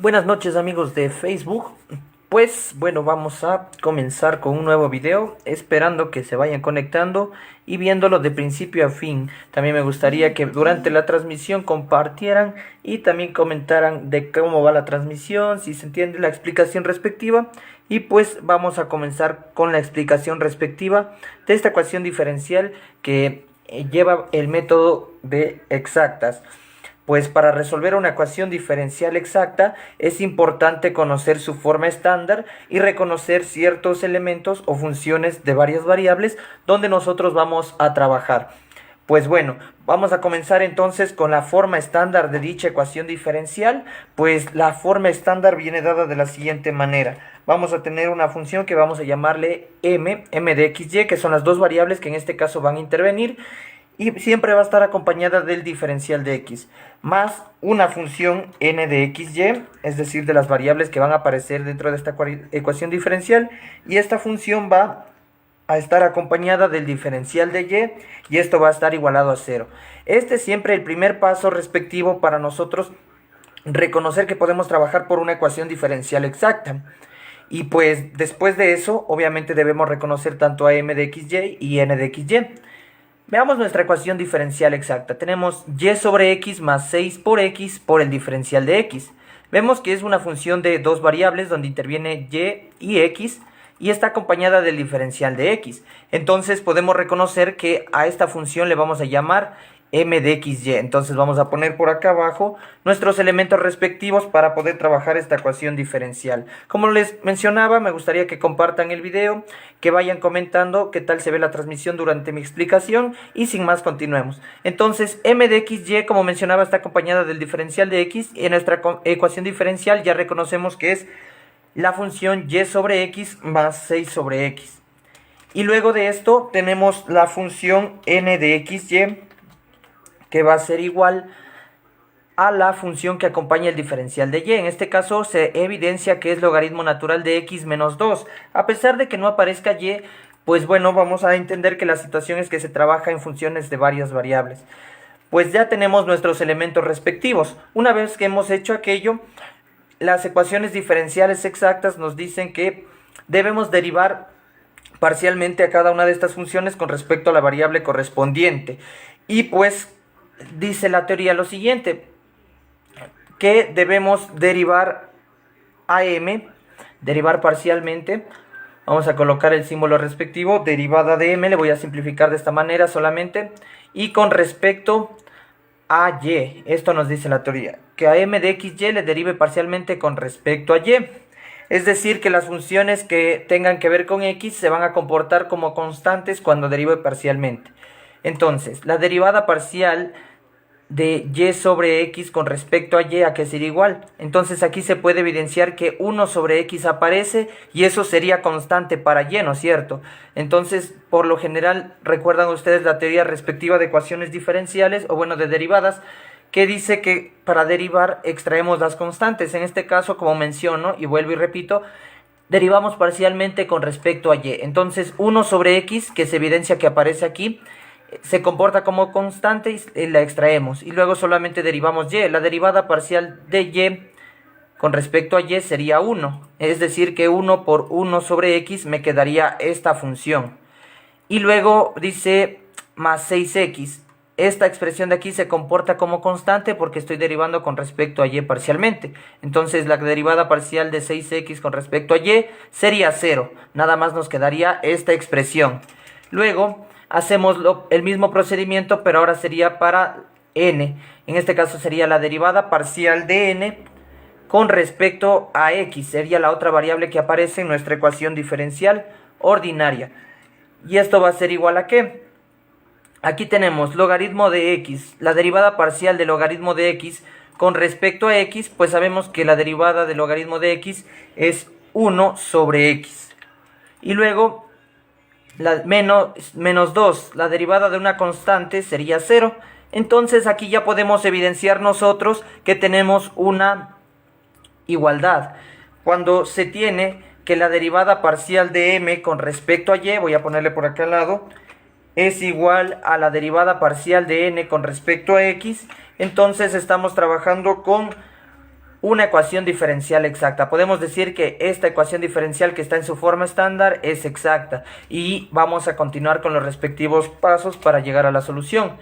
Buenas noches amigos de Facebook. Pues bueno, vamos a comenzar con un nuevo video, esperando que se vayan conectando y viéndolo de principio a fin. También me gustaría que durante la transmisión compartieran y también comentaran de cómo va la transmisión, si se entiende la explicación respectiva. Y pues vamos a comenzar con la explicación respectiva de esta ecuación diferencial que lleva el método de exactas. Pues para resolver una ecuación diferencial exacta es importante conocer su forma estándar y reconocer ciertos elementos o funciones de varias variables donde nosotros vamos a trabajar. Pues bueno, vamos a comenzar entonces con la forma estándar de dicha ecuación diferencial. Pues la forma estándar viene dada de la siguiente manera. Vamos a tener una función que vamos a llamarle m de xy, que son las dos variables que en este caso van a intervenir. Y siempre va a estar acompañada del diferencial de x, más una función n de xy, es decir, de las variables que van a aparecer dentro de esta ecuación diferencial. Y esta función va a estar acompañada del diferencial de y esto va a estar igualado a 0. Este es siempre el primer paso respectivo para nosotros reconocer que podemos trabajar por una ecuación diferencial exacta. Y pues después de eso, obviamente debemos reconocer tanto a m de xy y n de xy. Veamos nuestra ecuación diferencial exacta. Tenemos y sobre x más 6 por x por el diferencial de x. Vemos que es una función de dos variables donde interviene y x y está acompañada del diferencial de x. Entonces podemos reconocer que a esta función le vamos a llamar m de xy. Entonces vamos a poner por acá abajo nuestros elementos respectivos para poder trabajar esta ecuación diferencial. Como les mencionaba, me gustaría que compartan el video, que vayan comentando qué tal se ve la transmisión durante mi explicación y sin más continuemos. Entonces m de xy, como mencionaba, está acompañada del diferencial de x y en nuestra ecuación diferencial ya reconocemos que es la función y sobre x más 6 sobre x. Y luego de esto tenemos la función n de xy, que va a ser igual a la función que acompaña el diferencial de y. En este caso se evidencia que es logaritmo natural de x menos 2. A pesar de que no aparezca y, pues bueno, vamos a entender que la situación es que se trabaja en funciones de varias variables. Pues ya tenemos nuestros elementos respectivos. Una vez que hemos hecho aquello, las ecuaciones diferenciales exactas nos dicen que debemos derivar parcialmente a cada una de estas funciones con respecto a la variable correspondiente. Y pues dice la teoría lo siguiente, que debemos derivar a m, derivar parcialmente. Vamos a colocar el símbolo respectivo, derivada de m, le voy a simplificar de esta manera solamente. Y con respecto a y, esto nos dice la teoría, que a m de xy le derive parcialmente con respecto a y. Es decir, que las funciones que tengan que ver con x se van a comportar como constantes cuando derive parcialmente. Entonces, la derivada parcial de y sobre x con respecto a y, ¿a qué sería igual? Entonces aquí se puede evidenciar que 1 sobre x aparece y eso sería constante para y, ¿no es cierto? Entonces, por lo general, recuerdan ustedes la teoría respectiva de ecuaciones diferenciales, o bueno, de derivadas, que dice que para derivar extraemos las constantes. En este caso, como menciono y vuelvo y repito, derivamos parcialmente con respecto a y. Entonces 1 sobre x, que se evidencia que aparece aquí, se comporta como constante y la extraemos. Y luego solamente derivamos y. La derivada parcial de y con respecto a y sería 1. Es decir, que 1 por 1 sobre x me quedaría esta función. Y luego dice más 6x. Esta expresión de aquí se comporta como constante porque estoy derivando con respecto a y parcialmente. Entonces la derivada parcial de 6x con respecto a y sería 0. Nada más nos quedaría esta expresión. Luego hacemos el mismo procedimiento, pero ahora sería para n. En este caso sería la derivada parcial de n con respecto a x. Sería la otra variable que aparece en nuestra ecuación diferencial ordinaria. ¿Y esto va a ser igual a qué? Aquí tenemos logaritmo de x, la derivada parcial de logaritmo de x con respecto a x, pues sabemos que la derivada de logaritmo de x es 1 sobre x. Y luego menos 2, la derivada de una constante sería 0. Entonces aquí ya podemos evidenciar nosotros que tenemos una igualdad. Cuando se tiene que la derivada parcial de m con respecto a y, voy a ponerle por acá al lado, es igual a la derivada parcial de n con respecto a x, entonces estamos trabajando con una ecuación diferencial exacta. Podemos decir que esta ecuación diferencial que está en su forma estándar es exacta y vamos a continuar con los respectivos pasos para llegar a la solución.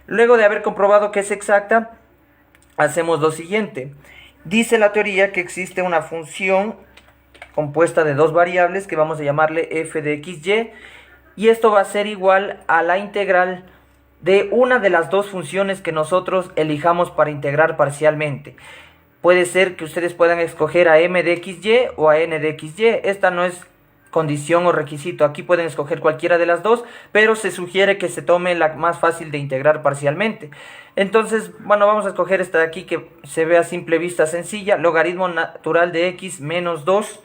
Luego de haber comprobado que es exacta, hacemos lo siguiente. Dice la teoría que existe una función compuesta de dos variables que vamos a llamarle f de xy, y esto va a ser igual a la integral de una de las dos funciones que nosotros elijamos para integrar parcialmente. Puede ser que ustedes puedan escoger a m de xy o a n de xy. Esta no es condición o requisito. Aquí pueden escoger cualquiera de las dos, pero se sugiere que se tome la más fácil de integrar parcialmente. Entonces, bueno, vamos a escoger esta de aquí que se ve a simple vista sencilla. Logaritmo natural de x menos 2.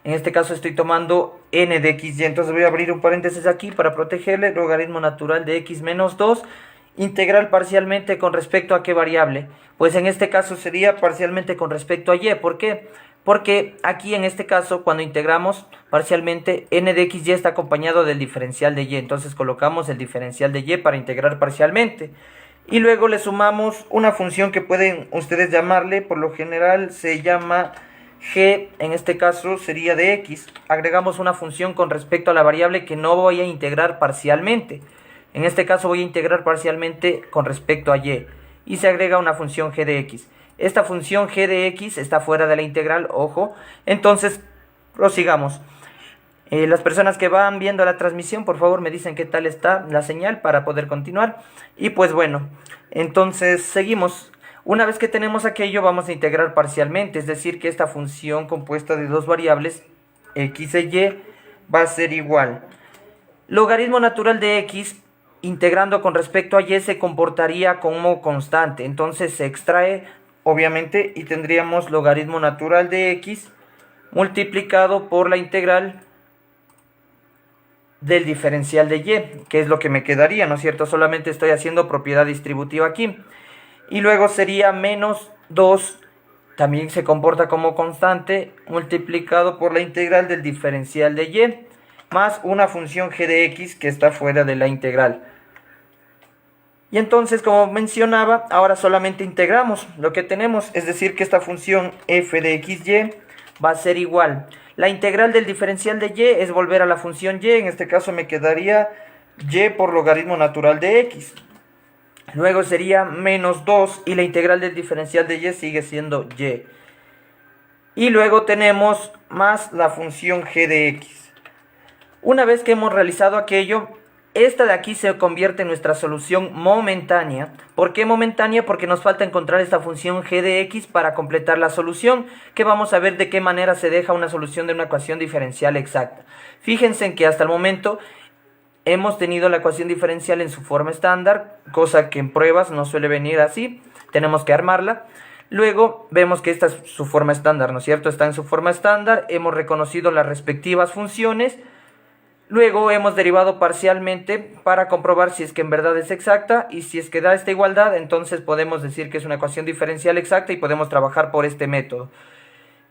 En este caso estoy tomando n de xy. Entonces voy a abrir un paréntesis aquí para protegerle. Logaritmo natural de x menos 2. Integral parcialmente con respecto a qué variable. Pues en este caso sería parcialmente con respecto a y. ¿Por qué? Porque aquí en este caso cuando integramos parcialmente n de xy está acompañado del diferencial de y. Entonces colocamos el diferencial de y para integrar parcialmente. Y luego le sumamos una función que pueden ustedes llamarle, por lo general se llama g, en este caso sería de x. Agregamos una función con respecto a la variable que no voy a integrar parcialmente. En este caso voy a integrar parcialmente con respecto a y. Y se agrega una función g de x. Esta función g de x está fuera de la integral, ojo. Entonces, prosigamos. Las personas que van viendo la transmisión, por favor me dicen qué tal está la señal para poder continuar. Y pues bueno, entonces seguimos. Una vez que tenemos aquello, vamos a integrar parcialmente. Es decir, que esta función compuesta de dos variables, x e y, va a ser igual. Logaritmo natural de x, integrando con respecto a y, se comportaría como constante. Entonces se extrae, obviamente, y tendríamos logaritmo natural de x multiplicado por la integral del diferencial de y, que es lo que me quedaría, ¿no es cierto? Solamente estoy haciendo propiedad distributiva aquí. Y luego sería menos 2, también se comporta como constante, multiplicado por la integral del diferencial de y, más una función g de x que está fuera de la integral. Y entonces, como mencionaba, ahora solamente integramos lo que tenemos, es decir, que esta función f de xy va a ser igual. La integral del diferencial de y es volver a la función y, en este caso me quedaría y por logaritmo natural de x. Luego sería menos 2 y la integral del diferencial de y sigue siendo y. Y luego tenemos más la función g de x. Una vez que hemos realizado aquello, esta de aquí se convierte en nuestra solución momentánea. ¿Por qué momentánea? Porque nos falta encontrar esta función g de x para completar la solución, que vamos a ver de qué manera se deja una solución de una ecuación diferencial exacta. Fíjense en que hasta el momento hemos tenido la ecuación diferencial en su forma estándar, cosa que en pruebas no suele venir así, tenemos que armarla. Luego vemos que esta es su forma estándar, ¿no es cierto? Está en su forma estándar, hemos reconocido las respectivas funciones. Luego hemos derivado parcialmente para comprobar si es que en verdad es exacta, y si es que da esta igualdad, entonces podemos decir que es una ecuación diferencial exacta y podemos trabajar por este método.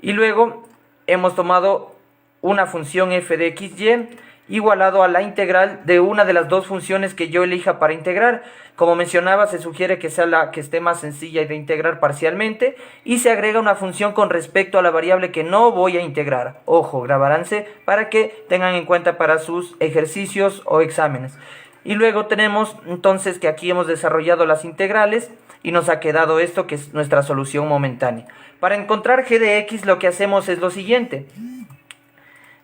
Y luego hemos tomado una función f de xy igualado a la integral de una de las dos funciones que yo elija para integrar. Como mencionaba, se sugiere que sea la que esté más sencilla de integrar parcialmente, y se agrega una función con respecto a la variable que no voy a integrar. Ojo, grabaránse para que tengan en cuenta para sus ejercicios o exámenes. Y luego tenemos entonces que aquí hemos desarrollado las integrales y nos ha quedado esto, que es nuestra solución momentánea. Para encontrar g de x lo que hacemos es lo siguiente.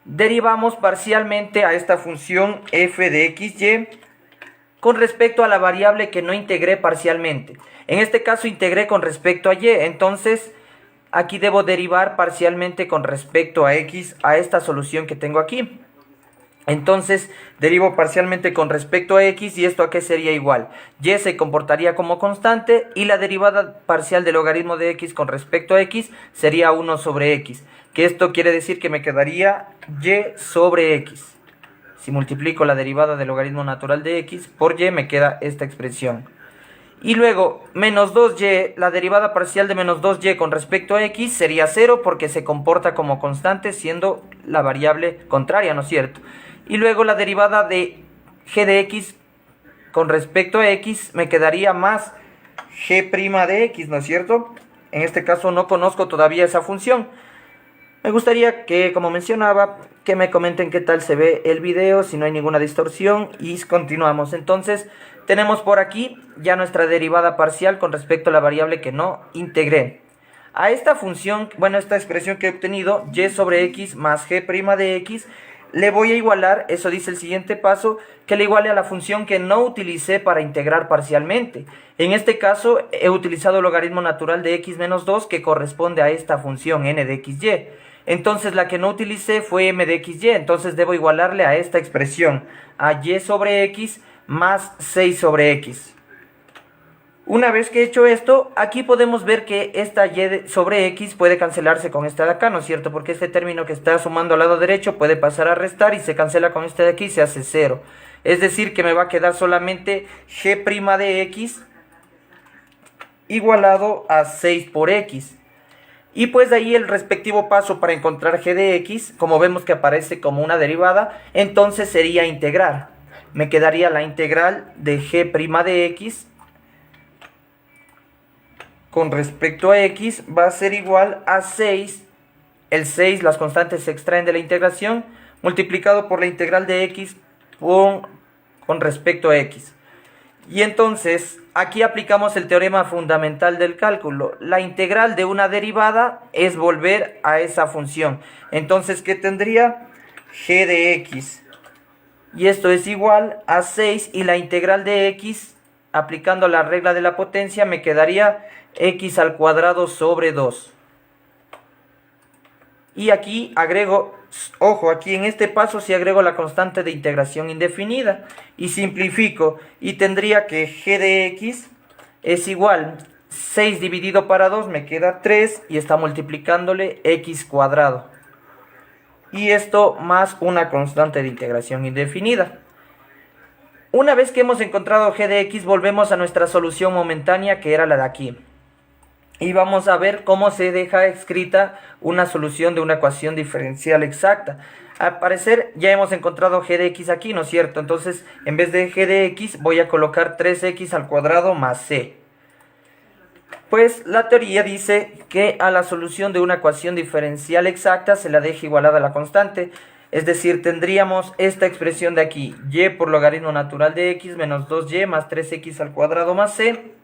Derivamos parcialmente a esta función f de xy con respecto a la variable que no integré parcialmente. En este caso integré con respecto a y, entonces aquí debo derivar parcialmente con respecto a x a esta solución que tengo aquí. Entonces derivo parcialmente con respecto a x, y esto a qué sería igual. Y se comportaría como constante y la derivada parcial del logaritmo de x con respecto a x sería 1 sobre x. Que esto quiere decir que me quedaría y sobre x. Si multiplico la derivada del logaritmo natural de x por y, me queda esta expresión. Y luego, menos 2y, la derivada parcial de menos 2y con respecto a x sería 0, porque se comporta como constante siendo la variable contraria, ¿no es cierto? Y luego la derivada de g de x con respecto a x me quedaría más g' de x, ¿no es cierto? en este caso no conozco todavía esa función. Me gustaría que, como mencionaba, que me comenten qué tal se ve el video, si no hay ninguna distorsión, y continuamos. Entonces, tenemos por aquí ya nuestra derivada parcial con respecto a la variable que no integré. A esta función, bueno, esta expresión que he obtenido, y sobre x más g' de x, le voy a igualar, eso dice el siguiente paso, que le iguale a la función que no utilicé para integrar parcialmente. En este caso, he utilizado el logaritmo natural de x menos 2, que corresponde a esta función n de xy. Entonces la que no utilicé fue m de xy, entonces debo igualarle a esta expresión, a y sobre x más 6 sobre x. Una vez que he hecho esto, aquí podemos ver que esta y sobre x puede cancelarse con esta de acá, ¿no es cierto? Porque este término que está sumando al lado derecho puede pasar a restar y se cancela con este de aquí y se hace 0. Es decir, que me va a quedar solamente g' de x igualado a 6 por x. Y pues de ahí el respectivo paso para encontrar g de x, como vemos que aparece como una derivada, entonces sería integrar. Me quedaría la integral de g' de x con respecto a x va a ser igual a 6, el 6, las constantes se extraen de la integración, multiplicado por la integral de x con respecto a x. Y entonces, aquí aplicamos el teorema fundamental del cálculo. La integral de una derivada es volver a esa función. Entonces, ¿qué tendría? G de x. Y esto es igual a 6 y la integral de x, aplicando la regla de la potencia, me quedaría x al cuadrado sobre 2. Y aquí agrego, ojo, aquí en este paso sí agrego la constante de integración indefinida y simplifico y tendría que g de x es igual 6 dividido para 2 me queda 3 y está multiplicándole x cuadrado. Y esto más una constante de integración indefinida. Una vez que hemos encontrado g de x, volvemos a nuestra solución momentánea que era la de aquí. Y vamos a ver cómo se deja escrita una solución de una ecuación diferencial exacta. Al parecer ya hemos encontrado g de x aquí, ¿no es cierto? Entonces, en vez de g de x, voy a colocar 3x al cuadrado más c. Pues la teoría dice que a la solución de una ecuación diferencial exacta se la deja igualada a la constante. Es decir, tendríamos esta expresión de aquí, y por logaritmo natural de x menos 2y más 3x al cuadrado más c.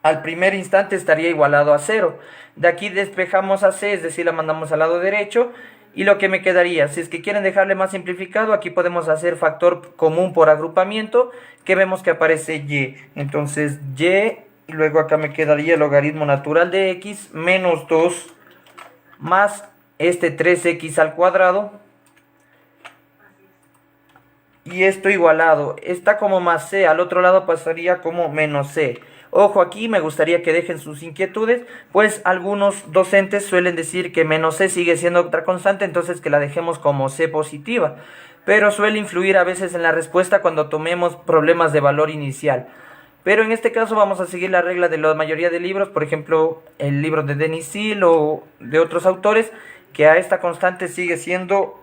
Al primer instante estaría igualado a 0. De aquí despejamos a c, es decir, la mandamos al lado derecho. Y lo que me quedaría, si es que quieren dejarle más simplificado, aquí podemos hacer factor común por agrupamiento, que vemos que aparece y. Entonces y, y luego acá me quedaría el logaritmo natural de x menos 2 más este 3x al cuadrado. Y esto igualado, está como más c, al otro lado pasaría como menos c. Ojo, aquí me gustaría que dejen sus inquietudes, pues algunos docentes suelen decir que menos c sigue siendo otra constante, entonces que la dejemos como c positiva. Pero suele influir a veces en la respuesta cuando tomemos problemas de valor inicial. Pero en este caso vamos a seguir la regla de la mayoría de libros, por ejemplo, el libro de Denis Seal o de otros autores, que a esta constante sigue siendo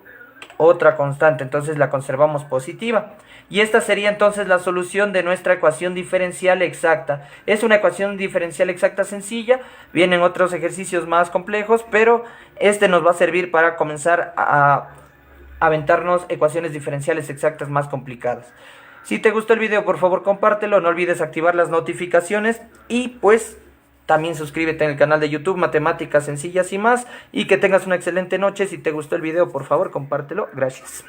otra constante, entonces la conservamos positiva. Y esta sería entonces la solución de nuestra ecuación diferencial exacta. Es una ecuación diferencial exacta sencilla, vienen otros ejercicios más complejos, pero este nos va a servir para comenzar a aventarnos ecuaciones diferenciales exactas más complicadas. Si te gustó el video, por favor compártelo, no olvides activar las notificaciones y pues también suscríbete en el canal de YouTube Matemáticas Sencillas y más, y que tengas una excelente noche. Si te gustó el video, por favor compártelo. Gracias.